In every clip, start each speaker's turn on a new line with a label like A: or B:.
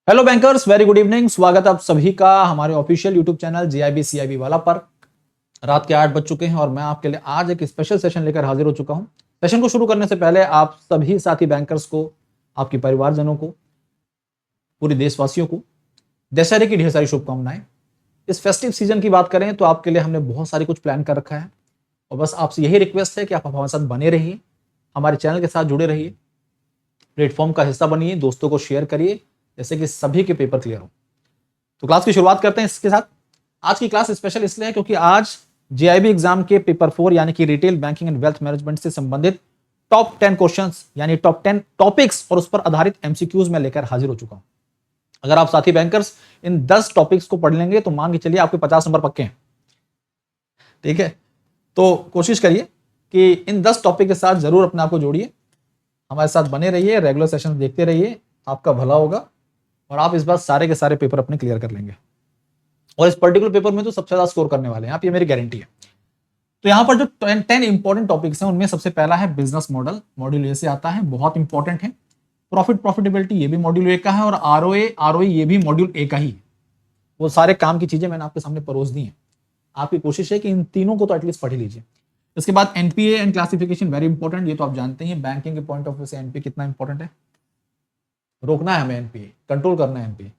A: Hello bankers, very good evening. स्वागत आप सभी का हमारे official YouTube channel GIB CIB वाला पर। रात के 8 बज चुके हैं और मैं आपके लिए आज एक स्पेशल सेशन लेकर हाजिर हो चुका हूं। सेशन को शुरू करने से पहले आप सभी साथी बैंकर्स को, आपके परिवारजनों को, पूरे देशवासियों को दशहरे की ढेर सारी शुभकामनाएं। इस फेस्टिव सीजन की बात करें तो आपके लिए हमने बहुत सारी कुछ प्लान कर रखा है और बस आपसे यही रिक्वेस्ट है कि आप हमारे साथ बने रहिए, हमारे चैनल के साथ जुड़े रहिए, प्लेटफॉर्म का हिस्सा बनिए, दोस्तों को शेयर करिए जैसे कि सभी के पेपर क्लियर हो। तो क्लास की शुरुआत करते हैं इसके साथ। आज की क्लास स्पेशल इसलिए है क्योंकि आज जीआईबी एग्जाम के पेपर 4 यानी कि retail banking and wealth management से संबंधित टॉप 10 क्वेश्चंस यानी टॉप 10 टॉपिक्स और उस पर आधारित एमसीक्यूज में लेकर हाजिर हो चुका हूं। अगर आप साथी बैंकर्स इन 10 टॉपिक्स को पढ़ लेंगे तो मान के चलिए आपके 50 नंबर पक्के हैं। ठीक है, तो कोशिश करिए कि इन 10 टॉपिक के साथ जरूर अपने आप को जोड़िए, हमारे साथ बने रहिए, रेगुलर सेशन देखते रहिए, आपका भला होगा और आप इस बार सारे के सारे पेपर अपने क्लियर कर लेंगे। और इस पर्टिकुलर पेपर में तो सबसे ज्यादा स्कोर करने वाले हैं आप, ये मेरी गारंटी है। तो यहाँ पर जो 10 इंपॉर्टेंट टॉपिक्स हैं उनमें सबसे पहला है बिजनेस मॉडल, मॉड्यूल ए से आता है, बहुत इंपॉर्टेंट है। प्रॉफिटेबिलिटी ये भी मॉड्यूल ए का है और आरओए ये भी मॉड्यूल ए का ही है। वो सारे काम की चीजें मैंने आपके सामने परोस दी हैं। आपकी कोशिश है कि इन तीनों को तो एटलीस्ट पढ़ ही लीजिए। इसके बाद NPA and classification very important, ये तो आप जानते हैं बैंकिंग के पॉइंट ऑफ व्यू से एनपीए कितना इंपॉर्टेंट है। रोकना है हमें एनपीए, कंट्रोल करना है NPA.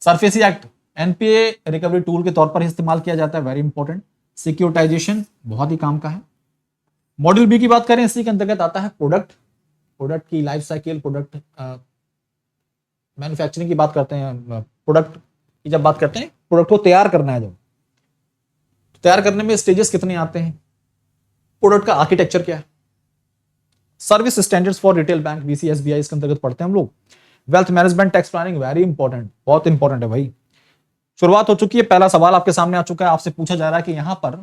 A: SARFAESI act NPA recovery tool के तौर पर इस्तेमाल किया जाता है, वेरी इंपॉर्टेंट। सिक्योरिटाइजेशन बहुत ही काम का है। मॉड्यूल बी की बात करें, इसी के अंतर्गत आता है प्रोडक्ट की लाइफ साइकिल, प्रोडक्ट मैन्युफैक्चरिंग की बात करते हैं, प्रोडक्ट की जब बात करते हैं, प्रोडक्ट को तैयार करना है, जब तो तैयार करने में स्टेजेस कितने आते हैं, प्रोडक्ट का आर्किटेक्चर क्या है, service standards for retail bank BCSBI इसके अंतर्गत पढ़ते हैं हम लोग। Wealth management tax planning very important, बहुत इंपॉर्टेंट है भाई। शुरुआत हो चुकी है, पहला सवाल आपके सामने आ चुका है, आपसे पूछा जा रहा है कि यहां पर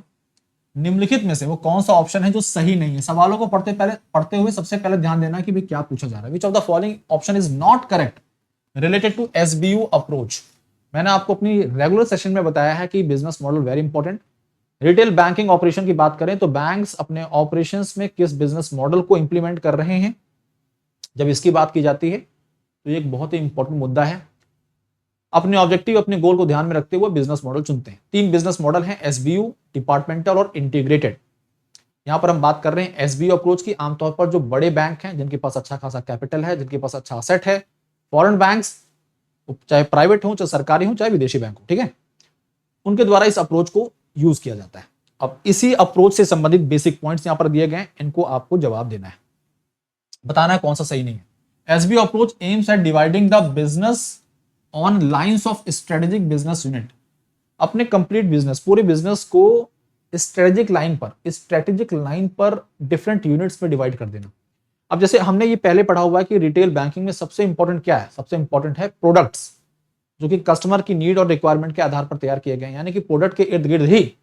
A: निम्नलिखित में से वो कौन सा ऑप्शन है जो सही नहीं है। सवालों को पढ़ते हुए सबसे पहले ध्यान देना कि भाई क्या पूछा जा रहा है। Which of the following option is not correct related to SBU approach. मैंने आपको अपनी रेगुलर सेशन में बताया है कि business model very important. Retail banking operation की बात करें तो बैंक्स अपने ऑपरेशंस में किस बिजनेस मॉडल को इंप्लीमेंट कर रहे हैं, जब इसकी बात की जाती है तो ये एक बहुत ही इंपॉर्टेंट मुद्दा है। अपने ऑब्जेक्टिव, अपने गोल को ध्यान में रखते हुए बिजनेस मॉडल चुनते हैं। 3 बिजनेस मॉडल हैं, एसबीयू, डिपार्टमेंटल और इंटीग्रेटेड। यहां पर हम बात कर रहे हैं एसबीयू अप्रोच की। आमतौर पर जो बड़े बैंक हैं, जिनके पास अच्छा खासा कैपिटल है, जिनके पास अच्छा असेट है, फॉरेन बैंक्स, चाहे प्राइवेट हो, चाहे सरकारी हो, चाहे विदेशी बैंक हो, ठीक है, उनके द्वारा इस अप्रोच को यूज किया जाता है। अब इसी अप्रोच से संबंधित बेसिक पॉइंट्स यहां पर दिए गए, इनको आपको जवाब देना है, बताना है कौन सा सही नहीं है। SBU approach aims at dividing the business on lines of strategic business unit. अपने कंप्लीट बिजनेस, पूरे बिजनेस को स्ट्रेटेजिक लाइन पर डिफरेंट यूनिट्स में डिवाइड कर देना। अब जैसे हमने ये पहले पढ़ा हुआ है कि रिटेल बैंकिंग में सबसे इंपॉर्टेंट क्या है, सबसे इंपॉर्टेंट है प्रोडक्ट्स, जो कि कस्टमर की नीड और रिक्वायरमेंट के आधार पर तैयार किए गए हैं। यानी कि प्रोडक्ट के इर्द गिर्द ही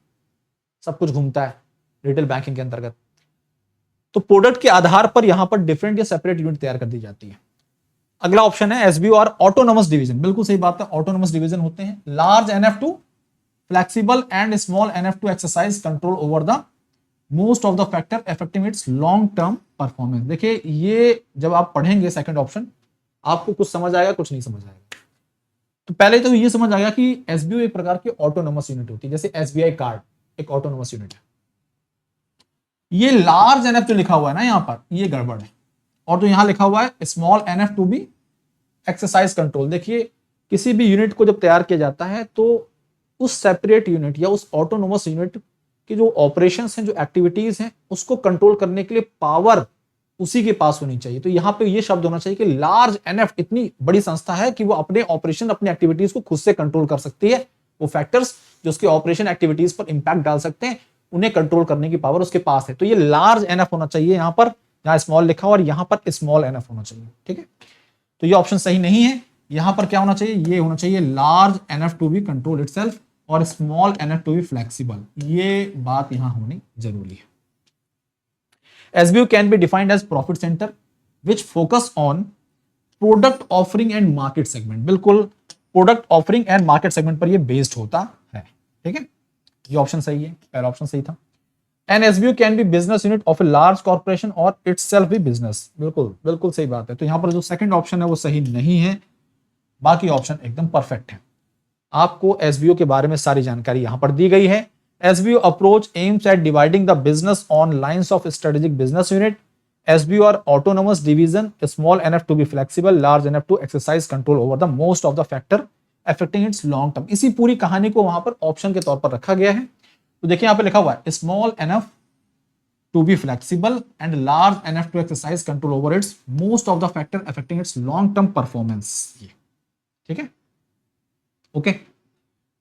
A: सब कुछ घूमता है रिटेल बैंकिंग के अंतर्गत। तो प्रोडक्ट के आधार पर यहां पर डिफरेंट या सेपरेट यूनिट तैयार कर दी जाती है। अगला ऑप्शन है एसबीयू और ऑटोनोमस डिवीजन। बिल्कुल सही बात है, ऑटोनोमस डिवीजन होते हैं। Large NF two flexible and small NF two exercise control over the most of the factor affecting its long term performance. देखिए, ये जब आप पढ़ेंगे सेकंड ऑप्शन, आपको कुछ समझ आएगा, कुछ नहीं समझ आएगा। तो पहले तो ये समझ आएगा कि एसबीयू एक प्रकार की ऑटोनोमस यूनिट होती है, जैसे एसबीआई कार्ड एक ऑटोनोमस यूनिट है। ये लार्ज एनएफ जो लिखा हुआ है ना यहां पर, ये गड़बड़ है। और जो यहां लिखा हुआ है स्मॉल एनएफ2 भी एक्सरसाइज कंट्रोल, देखिए किसी भी यूनिट को जब तैयार किया जाता है तो उस सेपरेट यूनिट या उस ऑटोनोमस यूनिट की जो ऑपरेशंस हैं, जो एक्टिविटीज हैं, उसको कंट्रोल करने के लिए पावर उसी के पास होनी चाहिए। तो यहां पे ये शब्द होना चाहिए कि लार्ज एनएफ इतनी बड़ी संस्था है कि वो अपने ऑपरेशन, अपनी एक्टिविटीज को खुद से कंट्रोल कर सकती है। वो फैक्टर्स जो उसके ऑपरेशन एक्टिविटीज पर इंपैक्ट डाल सकते हैं, उन्हें कंट्रोल करने की पावर उसके पास है। तो ये लार्ज एनएफ होना चाहिए यहां पर, जहां स्मॉल लिखा हुआ और यहां पर स्मॉल एनएफ होना चाहिए, ठीक है। तो ये ऑप्शन सही नहीं है। यहां पर क्या होना चाहिए, ये होना चाहिए large NF to be control itself और small NF to be flexible. ये बात यहां होनी जरूरी है। SBU can be defined as profit centre which focus on product offering and market segment. बिल्कुल product offering and market segment पर ये बेस्ड होता है, ठीक है। ये ऑप्शन सही है, पहला ऑप्शन सही था। An SBU can be business unit of a large corporation और इट्सेल्फ भी बिजनेस। बिल्कुल बिल्कुल सही बात है। तो यहां पर जो सेकंड ऑप्शन है वो सही नहीं है। बाकी ऑप्शन एकदम परफेक्ट है। आपको एसबीओ के बारे में सारी जानकारी यहां पर दी गई है। SBO approach aims at dividing the business on lines of strategic business unit. SBO are autonomous division, small enough to be flexible, large enough to exercise control over the most of the factor affecting its long term। इसी पूरी कहानी को वहां पर option के तौर पर रखा गया है। तो देखिए यहां पे लिखा हुआ है small enough to be flexible and large enough to exercise control over its most of the factor affecting its long term performance. ठीक है, ओके।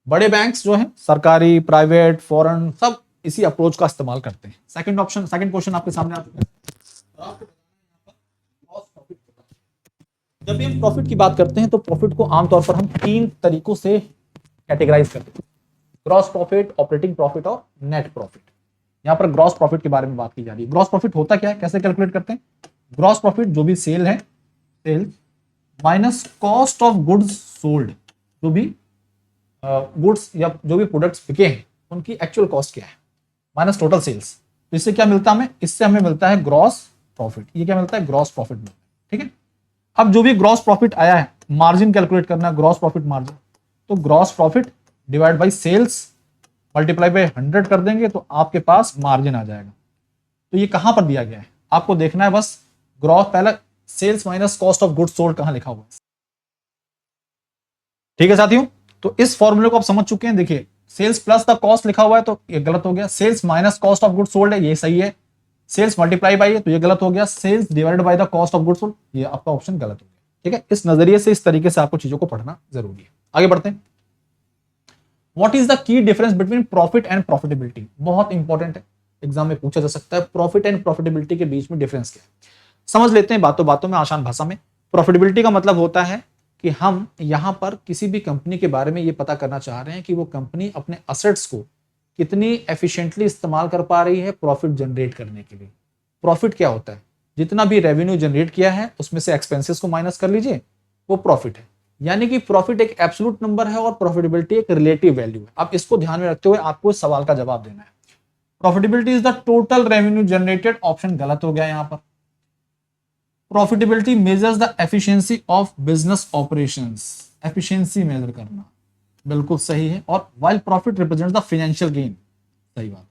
A: बड़े बैंक्स जो है सरकारी, प्राइवेट, फॉरेन, सब इसी अप्रोच का इस्तेमाल करते हैं। सेकंड ऑप्शन, सेकंड क्वेश्चन आपके सामने आ चुका है। जब भी हम प्रॉफिट की बात करते हैं तो प्रॉफिट को आमतौर पर हम 3 तरीकों से कैटेगराइज करते हैं, ग्रॉस प्रॉफिट, ऑपरेटिंग प्रॉफिट और नेट प्रॉफिट। यहां पर ग्रॉस प्रॉफिट के बारे में बात की जा रही है। ग्रॉस प्रॉफिट होता क्या है, कैसे कैलकुलेट करते हैं? ग्रॉस प्रॉफिट जो भी सेल है, sale minus cost of goods sold, जो भी गुड्स या जो भी प्रोडक्ट्स बिके हैं उनकी एक्चुअल कॉस्ट क्या है, माइनस टोटल सेल्स। तो इससे क्या मिलता है हमें? इससे हमें मिलता है ग्रॉस प्रॉफिट। ये क्या मिलता है? ग्रॉस प्रॉफिट मिलता है। ठीक है, अब जो भी ग्रॉस प्रॉफिट आया है, मार्जिन कैलकुलेट करना है, ग्रॉस प्रॉफिट मार्जिन। तो gross profit divide by sales multiply by 100 कर देंगे तो आपके पास मार्जिन आ जाएगा। तो ये कहां पर दिया गया है आपको देखना है बस। ग्रॉस, पहला sales minus cost of goods sold कहां लिखा हुआ है। ठीक है साथियों, तो इस फॉर्मूले को आप समझ चुके हैं। देखिए सेल्स प्लस द कॉस्ट लिखा हुआ है तो ये गलत हो गया। Sales minus cost of goods sold है, ये सही है। सेल्स मल्टीप्लाई बाई है तो ये गलत हो गया। Sales divided by the cost of goods sold, ये आपका ऑप्शन गलत हो गया। ठीक है, इस नजरिए से, इस तरीके से आपको चीजों को पढ़ना जरूरी है। आगे बढ़ते हैं। What is the key difference between profit and profitability? बहुत इंपॉर्टेंट है, एग्जाम में पूछा जा सकता है। प्रॉफिट एंड प्रॉफिटेबिलिटी के बीच में डिफरेंस क्या है, समझ लेते हैं बातों बातों में, आसान भाषा में। प्रॉफिटेबिलिटी का मतलब होता है कि हम यहां पर किसी भी कंपनी के बारे में ये पता करना चाह रहे हैं कि वो कंपनी अपने असेट्स को कितनी एफिशिएंटली इस्तेमाल कर पा रही है प्रॉफिट जनरेट करने के लिए। प्रॉफिट क्या होता है? जितना भी रेवेन्यू जनरेट किया है उसमें से एक्सपेंसेस को माइनस कर लीजिए, वो प्रॉफिट है। यानी कि प्रॉफिट एक एब्सोल्यूट नंबर है और प्रॉफिटेबिलिटी एक रिलेटिव वैल्यू है। अब इसको ध्यान में रखते हुए आपको इस सवाल का जवाब देना है। Profitability is the total revenue generated, option गलत हो गया यहां पर। Profitability measures the efficiency of business operations, efficiency measure करना, बिल्कुल सही है। और while profit represents the financial gain, सही बात।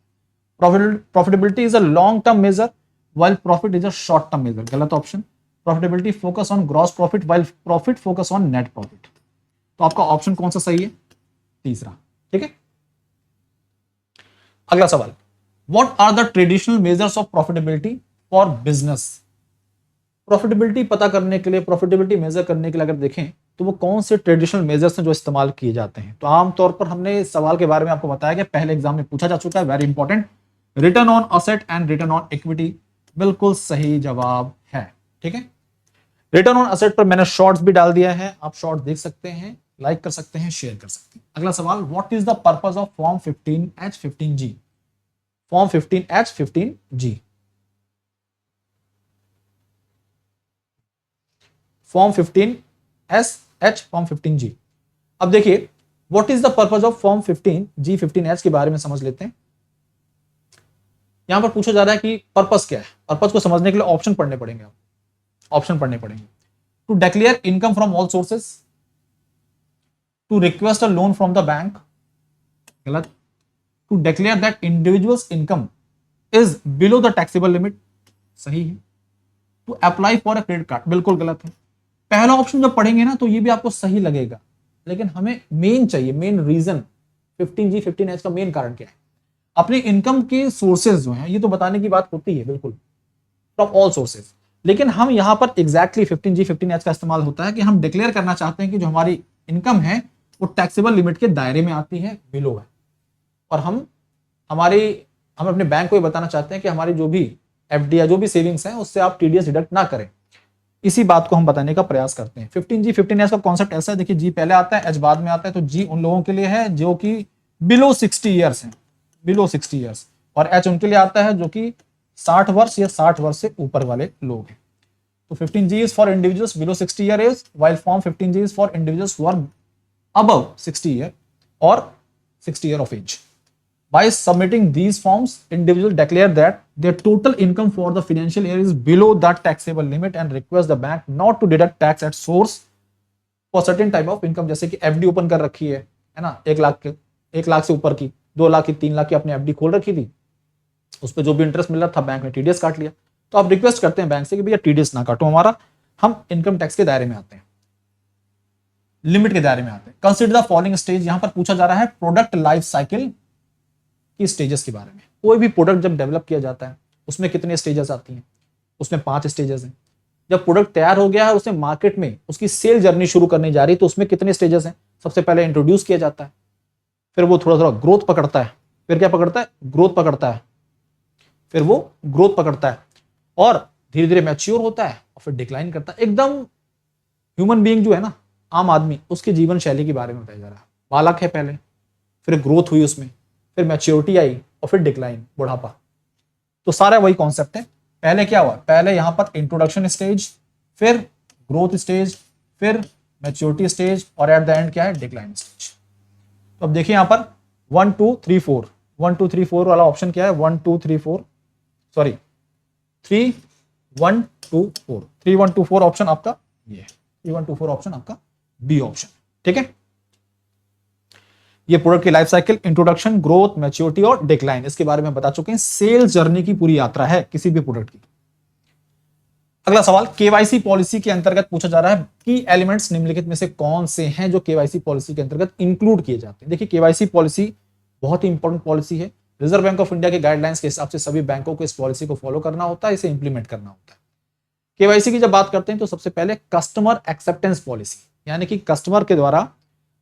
A: Profitability is a long term measure while profit is a short term measure, गलत option. Profitability focus on gross profit while profit focus on net profit. तो आपका option कौन सा सही है? तीसरा। ठीक है, अगला सवाल, what are the traditional measures of profitability for business? Profitability पता करने के लिए, प्रॉफिटेबिलिटी मेजर करने के लिए अगर देखें तो वो कौन से ट्रेडिशनल मेजर्स हैं जो इस्तेमाल किए जाते हैं। तो आमतौर पर हमने इस सवाल के बारे में आपको बताया कि पहले एग्जाम में पूछा जा चुका है, very important. Return on asset and return on equity, बिल्कुल सही जवाब है। ठीक है, रिटर्न ऑन असेट पर मैंने शॉर्ट्स भी डाल दिया है, आप शॉर्ट देख सकते हैं, लाइक कर सकते हैं, शेयर कर सकते हैं। अगला सवाल, what is the purpose of form 15H15G? Form 15H15G, form 15SH, form 15G। अब देखिए what is the purpose of form 15G 15H के बारे में समझ लेते हैं। यहां पर पूछा जा रहा है कि पर्पस क्या है। पर्पस को समझने के लिए ऑप्शन पढ़ने पड़ेंगे, आप ऑप्शन पढ़ने पड़ेंगे। To declare income from all sources, to request a loan from the bank, गलत। To declare that individuals income is below the taxable limit, सही है। To apply for a credit card, बिल्कुल गलत है। पहला ऑप्शन जब पढ़ेंगे ना तो ये भी आपको सही लगेगा, लेकिन हमें मेन चाहिए, मेन रीजन 15G 15H का मेन कारण क्या है। अपनी इनकम के सोर्सेज जो हैं ये तो बताने की बात होती है, बिल्कुल फ्रॉम ऑल सोर्सेज, लेकिन हम यहां पर एग्जैक्टली 15G 15H का इस्तेमाल होता है कि हम डिक्लेयर करना चाहते हैं कि जो हमारी इनकम है वो टैक्सेबल लिमिट के दायरे में आती है, बिलो है। और हम अपने बैंक को ये बताना चाहते हैं कि हमारी जो भी एफडी या जो भी सेविंग्स हैं उससे आप टीडीएस डिडक्ट ना करें। इसी बात को हम बताने का प्रयास करते हैं। 15G 15H का कॉन्सेप्ट ऐसा है, देखिए जी पहले आता है, एच बाद में आता है। तो जी उन लोगों के लिए है जो कि बिलो 60 ईयर्स हैं, बिलो 60 ईयर्स, और एच उनके लिए आता है जो कि 60 वर्ष या 60 वर्ष से ऊपर वाले लोग हैं। तो 15G is for individuals below 60 year age, while form 15G is for individuals who are above 60 year और 60 year of age. By submitting these forms, individuals declare that their total income for the financial year is below that taxable limit and request the bank not to deduct tax at source for certain type of income, जैसे कि FD open कर रखी है ना, 1 लाख से ऊपर की, 2 लाख की, 3 लाख की अपनी एफडी खोल रखी थी, उस पर जो भी इंटरेस्ट मिल रहा था बैंक ने टीडीएस काट लिया, तो आप रिक्वेस्ट करते हैं बैंक से कि भैया टीडीएस ना काटो हमारा, हम इनकम टैक्स के दायरे में आते हैं, लिमिट के दायरे में आते हैं। कंसिडर द फॉलोइंग स्टेज, यहां पर पूछा जा रहा है प्रोडक्ट लाइफ साइकिल की स्टेजेस के बारे में। कोई भी प्रोडक्ट जब डेवलप किया जाता है उसमें कितने स्टेजेस आती हैं, उसमें 5 स्टेजेस हैं। जब प्रोडक्ट तैयार हो गया है, उसे मार्केट में उसकी सेल जर्नी शुरू करनी जा रही है, तो उसमें कितने स्टेजेस हैं। सबसे पहले इंट्रोड्यूस किया जाता है, फिर वो थोड़ा थोड़ा ग्रोथ पकड़ता है, फिर क्या पकड़ता है, ग्रोथ पकड़ता है, फिर वो ग्रोथ पकड़ता है और धीरे धीरे मैच्योर होता है और फिर डिक्लाइन करता है। एकदम ह्यूमन बीइंग जो है ना, आम आदमी, उसकी जीवन शैली के बारे में बताया जा रहा है। बालक है पहले, फिर ग्रोथ हुई उसमें, फिर मैच्योरिटी आई और फिर डिक्लाइन, बुढ़ापा। तो सारा वही कॉन्सेप्ट है। पहले क्या हुआ, पहले यहां पर इंट्रोडक्शन स्टेज, फिर ग्रोथ स्टेज, फिर मैच्योरिटी स्टेज और एट द एंड क्या है, डिक्लाइन स्टेज। तो अब देखिए यहां पर 1 2 3 4, 1 2 3 4 वाला ऑप्शन क्या है, 1 2 3 4, सॉरी 3 1 2 4, 3 1 2 4 ऑप्शन आपका ये है, 3 1 2 4 ऑप्शन आपका बी ऑप्शन। ठीक है, ये प्रोडक्ट की life cycle, introduction, growth, maturity और डिक्लाइन, इसके बारे में बता चुके हैं। सेल्स जर्नी की पूरी यात्रा है किसी भी प्रोडक्ट की। अगला सवाल, केवाईसी पॉलिसी के अंतर्गत पूछा जा रहा है कि एलिमेंट्स निम्नलिखित में से कौन से हैं जो केवाईसी पॉलिसी के अंतर्गत इंक्लूड किए जाते हैं। देखिए केवाईसी पॉलिसी बहुत ही इंपॉर्टेंट पॉलिसी है। रिजर्व बैंक ऑफ इंडिया के गाइडलाइंस के हिसाब से सभी बैंकों को इस पॉलिसी को फॉलो करना होता है, इसे इंप्लीमेंट करना होता है। केवाईसी की जब बात करते हैं तो सबसे पहले कस्टमर एक्सेप्टेंस पॉलिसी, यानी कि कस्टमर के द्वारा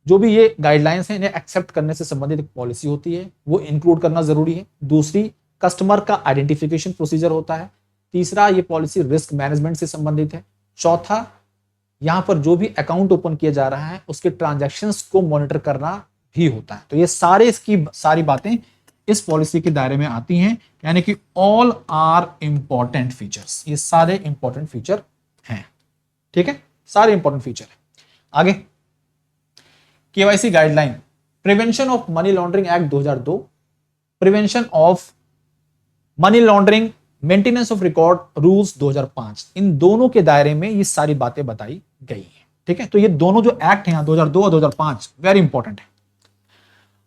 A: जो भी ये गाइडलाइंस हैं इन्हें एक्सेप्ट करने से संबंधित एक पॉलिसी होती है, वो इंक्लूड करना जरूरी है। दूसरी, कस्टमर का आइडेंटिफिकेशन प्रोसीजर होता है। तीसरा, ये पॉलिसी रिस्क मैनेजमेंट से संबंधित है। चौथा, यहां पर जो भी अकाउंट ओपन किया जा रहा है उसके ट्रांजैक्शंस को मॉनिटर करना भी होता है। तो ये इसकी सारी बातें इस पॉलिसी के दायरे में आती हैं, यानी कि ऑल आर इंपॉर्टेंट फीचर्स, ये सारे इंपॉर्टेंट फीचर हैं। ठीक है, सारे इंपॉर्टेंट फीचर हैं। आगे, KYC guideline, prevention of money laundering act 2002, prevention of money laundering maintenance of record rules 2005, इन दोनों के दायरे में ये सारी बातें बताई गई हैं। ठीक है, तो ये दोनों जो एक्ट हैं 2002 और 2005 वेरी इंपॉर्टेंट है।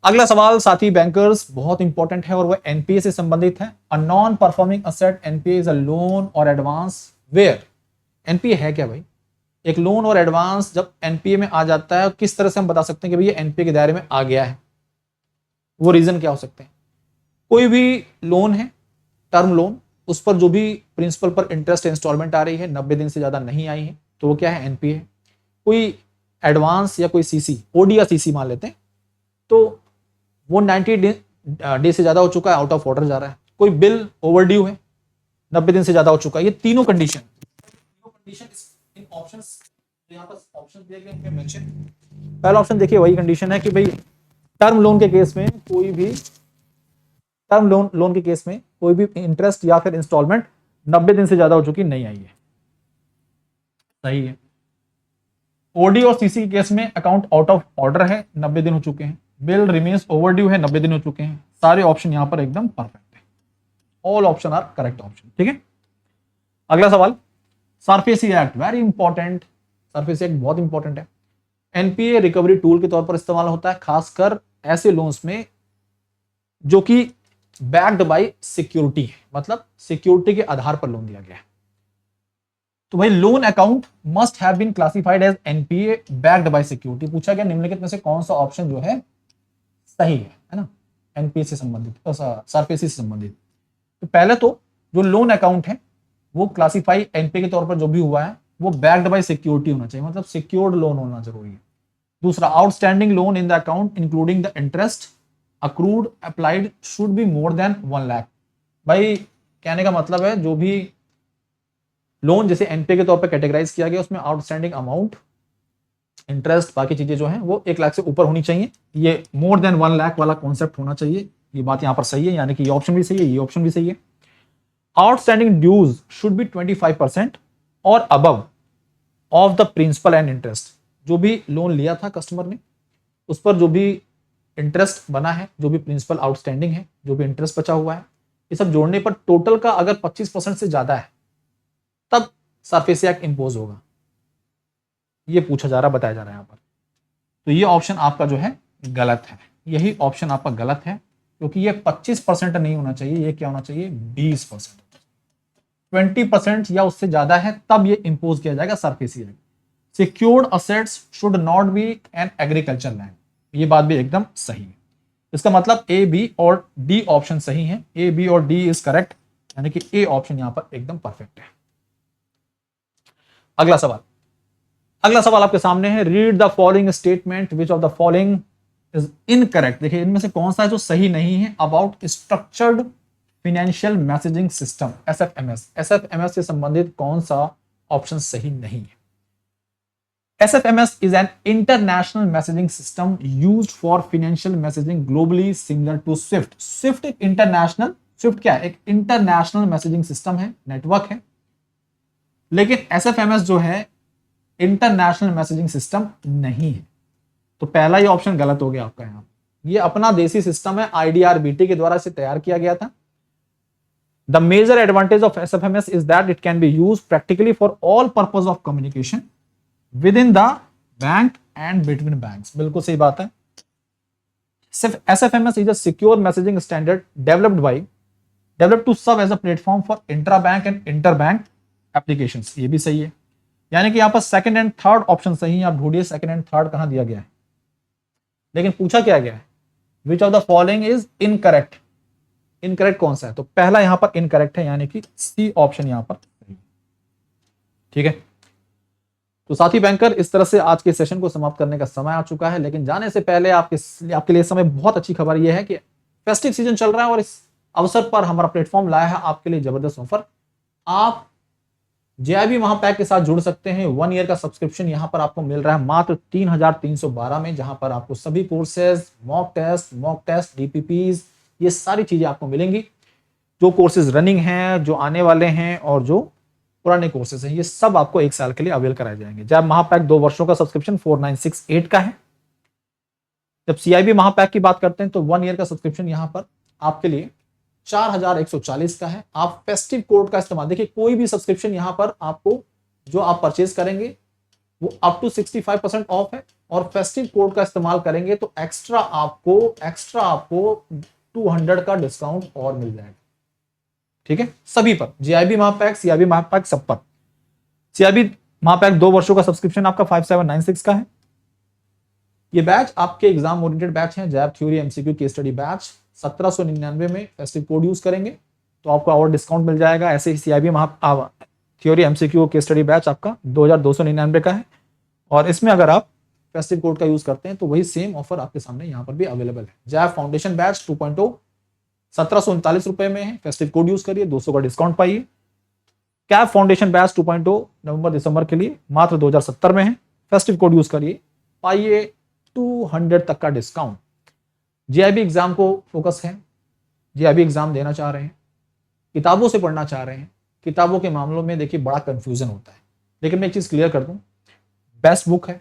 A: अगला सवाल साथी बैंकर्स बहुत इंपॉर्टेंट है और वह एनपीए से संबंधित है। A non performing asset NPA is a loan और एडवांस वेयर, एनपीए है क्या भाई, एक लोन और एडवांस जब एनपीए में आ जाता है किस तरह से हम बता सकते हैं कि भाई ये एनपीए के दायरे में आ गया है, वो रीजन क्या हो सकते हैं। कोई भी लोन है, टर्म लोन, उस पर जो भी प्रिंसिपल पर इंटरेस्ट इंस्टॉलमेंट आ रही है 90 दिन से ज्यादा नहीं आई है, तो वो क्या है, एनपीए है। कोई एडवांस या कोई सीसी, ओडी या सीसी मान लेते हैं, तो वो 90 डे से ज्यादा हो चुका है, आउट ऑफ ऑर्डर जा रहा है। कोई बिल ओवरड्यू है, 90 दिन से ज्यादा हो चुका है। ये तीनों कंडीशन इन ऑप्शंस, यहाँ पर ऑप्शन दिए गए हैं मेंशन। पहला ऑप्शन देखिए वही कंडीशन है कि भाई टर्म लोन के केस में कोई भी टर्म लोन के केस में कोई भी इंटरेस्ट या फिर इंस्टॉलमेंट 90 दिन से ज्यादा हो चुकी नहीं आई है, सही है। ओडी और सीसी के केस में अकाउंट आउट ऑफ ऑर्डर है, 90 दिन हो चुके हैं। बिल रिमेन्स ओवरड्यू है, 90 दिन हो चुके हैं। सारे ऑप्शन यहां पर एकदम परफेक्ट है, all option are correct option. ठीक है, अगला सवाल, SARFAESI act very important, SARFAESI act बहुत इंपॉर्टेंट है। एनपीए रिकवरी टूल के तौर पर इस्तेमाल होता है, खासकर ऐसे लोन्स में जो कि बैक्ड बाय सिक्योरिटी है, मतलब सिक्योरिटी के आधार पर लोन दिया गया है। तो भाई loan account must have been classified as NPA backed by security. पूछा गया निम्नलिखित में से कौन सा ऑप्शन जो है सही है ना, एनपीए से संबंधित, सरफेसी से संबंधित। तो पहले तो जो लोन अकाउंट है वो क्लासिफाई एनपीए के तौर पर जो भी हुआ है वो बैक्ड बाय सिक्योरिटी होना चाहिए, मतलब सिक्योर्ड लोन होना जरूरी है। दूसरा, outstanding loan in the account including the interest accrued applied should be more than 1 lakh. भाई कहने का मतलब है जो भी लोन जैसे एनपीए के तौर पर कैटेगराइज किया गया उसमें आउटस्टैंडिंग अमाउंट, इंटरेस्ट, बाकी चीजें जो हैं वो 1 लाख से ऊपर होनी चाहिए। ये मोर देन 1 लाख वाला कॉन्सेप्ट होना चाहिए, ये बात यहां पर सही है, यानी कि ये ऑप्शन भी सही है, ये ऑप्शन भी सही है। आउटस्टैंडिंग ड्यूज शुड बी 25% और above of the principal and interest. जो भी लोन लिया था कस्टमर ने उस पर जो भी इंटरेस्ट बना है, जो भी प्रिंसिपल आउटस्टैंडिंग है, जो भी इंटरेस्ट बचा हुआ है, ये सब जोड़ने पर टोटल का अगर 25% से ज्यादा है तब सरफेसी एक्ट इंपोज होगा। ये पूछा जा रहा, बताया जा रहा है यहाँ पर। तो ये ऑप्शन आपका जो है गलत है, यही ऑप्शन आपका गलत है, क्योंकि ये 25% नहीं होना चाहिए, ये क्या होना चाहिए 20%। 20% या उससे ज्यादा है तब ये इंपोज किया जाएगा surface area. Secured assets should not be an agriculture land, ये बात भी एकदम सही है। इसका मतलब ए, बी और डी ऑप्शन सही है, ए, बी और डी इज करेक्ट, यानी कि ए ऑप्शन यहां पर एकदम परफेक्ट है। अगला सवाल, अगला सवाल आपके सामने है, read the following statement which of the following is incorrect. देखिए इनमें से कौन सा है जो सही नहीं है about structured financial messaging system SFMS. SFMS से संबंधित कौन सा ऑप्शन सही नहीं है। SFMS is an international messaging system used for financial messaging globally similar to SWIFT। SWIFT एक इंटरनेशनल, SWIFT क्या है, एक इंटरनेशनल मैसेजिंग सिस्टम है, नेटवर्क है, लेकिन SFMS जो है इंटरनेशनल मैसेजिंग सिस्टम नहीं है। तो पहला ही ऑप्शन गलत हो गया आपका यहाँ। ये अपना देसी सिस्टम है, IDRBT के द्वारा इसे तैयार किया गया था। The major advantage of SFMS is that it can be used practically for all purpose of communication within the bank and between banks. बिल्कुल सही बात है। सिर्फ SFMS is a secure messaging standard developed to serve as a platform for intra bank and inter bank applications. ये भी सही है, यानी कि यहां पर सेकंड एंड थर्ड ऑप्शन सही है। आप ढूंढिए सेकंड एंड थर्ड कहां दिया गया है, लेकिन पूछा क्या गया है, which of the following is incorrect. Incorrect कौन सा है, तो पहला यहां पर इनकरेक्ट है, यानी कि सी ऑप्शन यहां पर सही। ठीक है, तो साथी बैंकर, इस तरह से आज के सेशन को समाप्त करने का समय आ चुका है, लेकिन जाने से पहले आपके लिए समय बहुत अच्छी खबर यह है कि फेस्टिव सीजन चल रहा है और इस अवसर पर हमारा प्लेटफॉर्म लाया है आपके लिए जबरदस्त ऑफर। आप JIB महापैक के साथ जुड़ सकते हैं। 1 ईयर का सब्सक्रिप्शन यहां पर आपको मिल रहा है मात्र 3,312 में, जहां पर आपको सभी कोर्सेज, मॉक टेस्ट, DPPs, ये सारी चीजें आपको मिलेंगी। जो कोर्सेज रनिंग हैं, जो आने वाले हैं और जो पुराने कोर्सेज हैं, ये सब आपको 1 साल के लिए अवेल कराए जाएंगे। जब महापैक 2 वर्षों का सब्सक्रिप्शन 4968 का है। जब CIB महापैक की बात करते हैं तो 1 ईयर का सब्सक्रिप्शन यहां पर आपके लिए 4140 का है। आप फेस्टिव कोड का इस्तेमाल, देखिए कोई भी सब्सक्रिप्शन यहां पर आपको जो आप परचेज करेंगे वो अप टू 65% ऑफ है, और फेस्टिव कोड का इस्तेमाल करेंगे तो एक्स्ट्रा आपको 200 का डिस्काउंट और मिल जाएगा। ठीक है, सभी पर, JIB महापैक, CIB महापैक, सब पर। CIB महापैक 2 वर्षों का सब्सक्रिप्शन आपका 5796 का है। ये बैच आपके एग्जाम ओरिएंटेड बैच हैं, JAIIB theory MCQ case study batch 1799 में फेस्टिव कोड यूज करेंगे तो आपको और डिस्काउंट मिल जाएगा। ऐसे ही CIB theory MCQ case study batch आपका 2299 का है, और इसमें अगर आप फेस्टिव कोड का यूज करते हैं तो वही सेम ऑफर आपके सामने यहाँ पर भी अवेलेबल है। जैब फाउंडेशन बैच 2.0 1739 रुपए में है, फेस्टिव कोड यूज करिए, 200 का डिस्काउंट पाइए। कैप फाउंडेशन बैच 2.0 नवंबर दिसंबर के लिए मात्र 2070 में है, फेस्टिव कोड यूज करिए, पाइए 200 तक का डिस्काउंट। JIB एग्जाम को फोकस है, JIB एग्जाम देना चाह रहे हैं, किताबों से पढ़ना चाह रहे हैं। किताबों के मामलों में देखिए बड़ा कंफ्यूजन होता है, लेकिन मैं एक चीज क्लियर कर दूं, बेस्ट बुक है,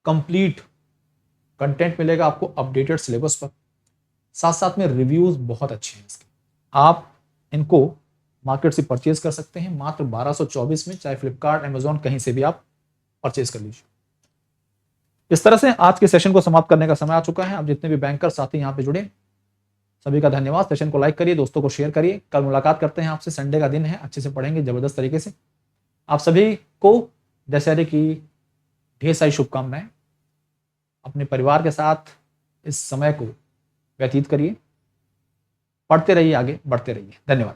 A: कंप्लीट कंटेंट मिलेगा आपको अपडेटेड सिलेबस पर, साथ साथ में रिव्यूज बहुत अच्छे हैं इसके। आप इनको मार्केट से परचेज कर सकते हैं मात्र 1224 में, चाहे फ्लिपकार्ट, अमेजॉन, कहीं से भी आप परचेज कर लीजिए। इस तरह से आज के सेशन को समाप्त करने का समय आ चुका है। अब जितने भी बैंकर साथी यहाँ पे जुड़े सभी का धन्यवाद। सेशन को लाइक करिए, दोस्तों को शेयर करिए। कल मुलाकात करते हैं आपसे, संडे का दिन है, अच्छे से पढ़ेंगे जबरदस्त तरीके से। आप सभी को दशहरे की ढेर सारी शुभकामनाएं। अपने परिवार के साथ इस समय को व्यतीत करिए, पढ़ते रहिए, आगे बढ़ते रहिए। धन्यवाद।